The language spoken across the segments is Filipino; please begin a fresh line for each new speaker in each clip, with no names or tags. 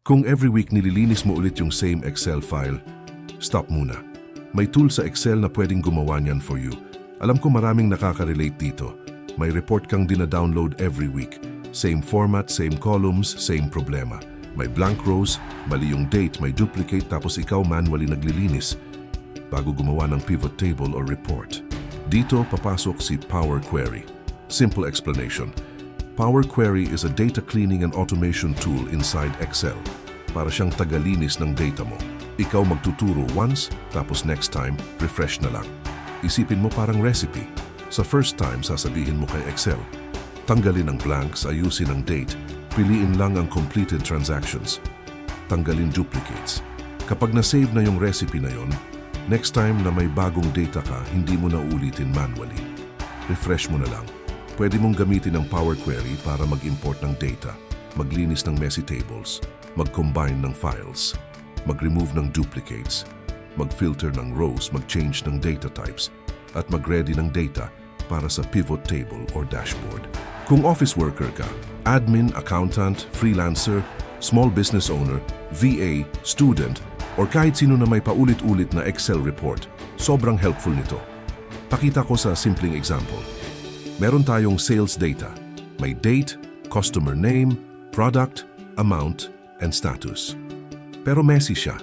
Kung every week nililinis mo ulit yung same Excel file, stop muna. May tool sa Excel na pwedeng gumawa niyan for you. Alam ko maraming nakaka-relate dito. May report kang dina-download every week. Same format, same columns, same problema. May blank rows, mali yung date, may duplicate tapos ikaw manually naglilinis bago gumawa ng pivot table or report. Dito papasok si Power Query. Simple explanation. Power Query is a data cleaning and automation tool inside Excel. Para siyang tagalinis ng data mo. Ikaw magtuturo once, tapos next time, refresh na lang. Isipin mo parang recipe. Sa first time, sasabihin mo kay Excel, tanggalin ang blanks, ayusin ang date, piliin lang ang completed transactions. Tanggalin duplicates. Kapag na-save na yung recipe na yon, next time na may bagong data ka, hindi mo na ulitin manually. Refresh mo na lang. Pwede mong gamitin ang Power Query para mag-import ng data, maglinis ng messy tables, mag-combine ng files, mag-remove ng duplicates, mag-filter ng rows, mag-change ng data types, at mag-ready ng data para sa pivot table or dashboard. Kung office worker ka, admin, accountant, freelancer, small business owner, VA, student, or kahit sino na may paulit-ulit na Excel report, sobrang helpful nito. Pakita ko sa simpleng example. Meron tayong sales data. May date, customer name, product, amount, and status. Pero messy siya.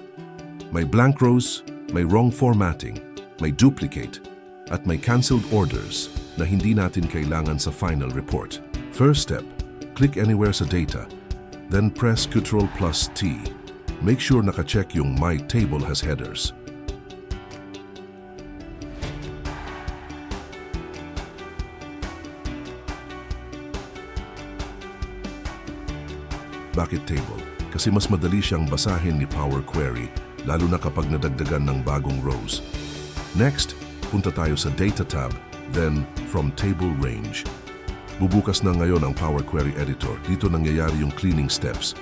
May blank rows, may wrong formatting, may duplicate, at may canceled orders na hindi natin kailangan sa final report. First step, click anywhere sa data, then press Ctrl+T. Make sure naka-check yung My Table has headers. Bakit table? Kasi mas madali siyang basahin ni Power Query, lalo na kapag nadagdagan ng bagong rows. Next, punta tayo sa Data tab, then from Table Range. Bubukas na ngayon ang Power Query Editor. Dito nangyayari yung cleaning steps.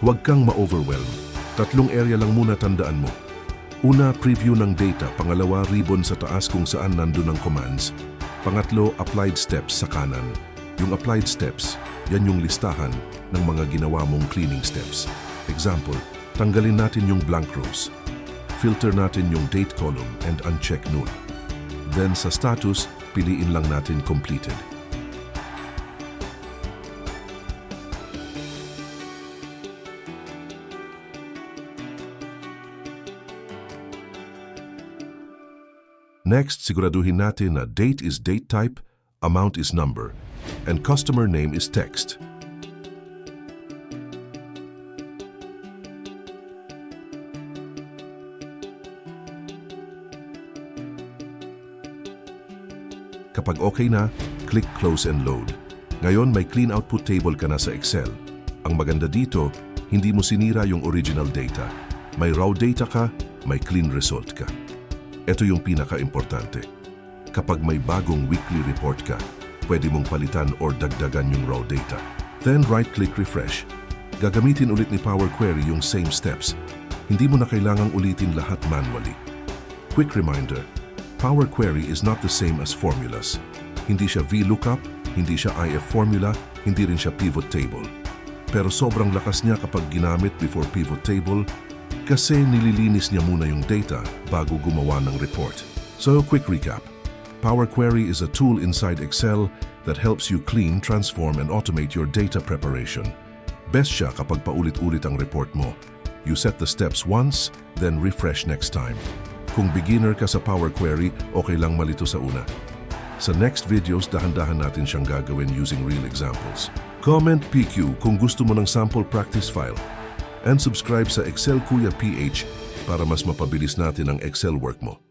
Huwag kang ma-overwhelm. 3 area lang muna tandaan mo. Una, preview ng data. Pangalawa, ribbon sa taas kung saan nandun ang commands. Pangatlo, applied steps sa kanan. Yung applied steps, yan yung listahan ng mga ginawa mong cleaning steps. Example, tanggalin natin yung blank rows. Filter natin yung date column and uncheck null. Then sa status, piliin lang natin completed. Next, siguraduhin natin na date is date type, amount is number, and customer name is text. Kapag okay na, click Close and Load. Ngayon may clean output table ka na sa Excel. Ang maganda dito, hindi mo sinira yung original data. May raw data ka, may clean result ka. Ito yung pinaka-importante. Kapag may bagong weekly report ka, pwede mong palitan or dagdagan yung raw data. Then right-click Refresh. Gagamitin ulit ni Power Query yung same steps. Hindi mo na kailangang ulitin lahat manually. Quick reminder, Power Query is not the same as formulas. Hindi siya VLOOKUP, hindi siya IF formula, hindi rin siya pivot table. Pero sobrang lakas niya kapag ginamit before pivot table kasi nililinis niya muna yung data bago gumawa ng report. So, quick recap. Power Query is a tool inside Excel that helps you clean, transform, and automate your data preparation. Best siya kapag paulit-ulit ang report mo. You set the steps once, then refresh next time. Kung beginner ka sa Power Query, okay lang malito sa una. Sa next videos, dahan-dahan natin siyang gagawin using real examples. Comment PQ kung gusto mo ng sample practice file. And subscribe sa Excel Kuya PH para mas mapabilis natin ang Excel work mo.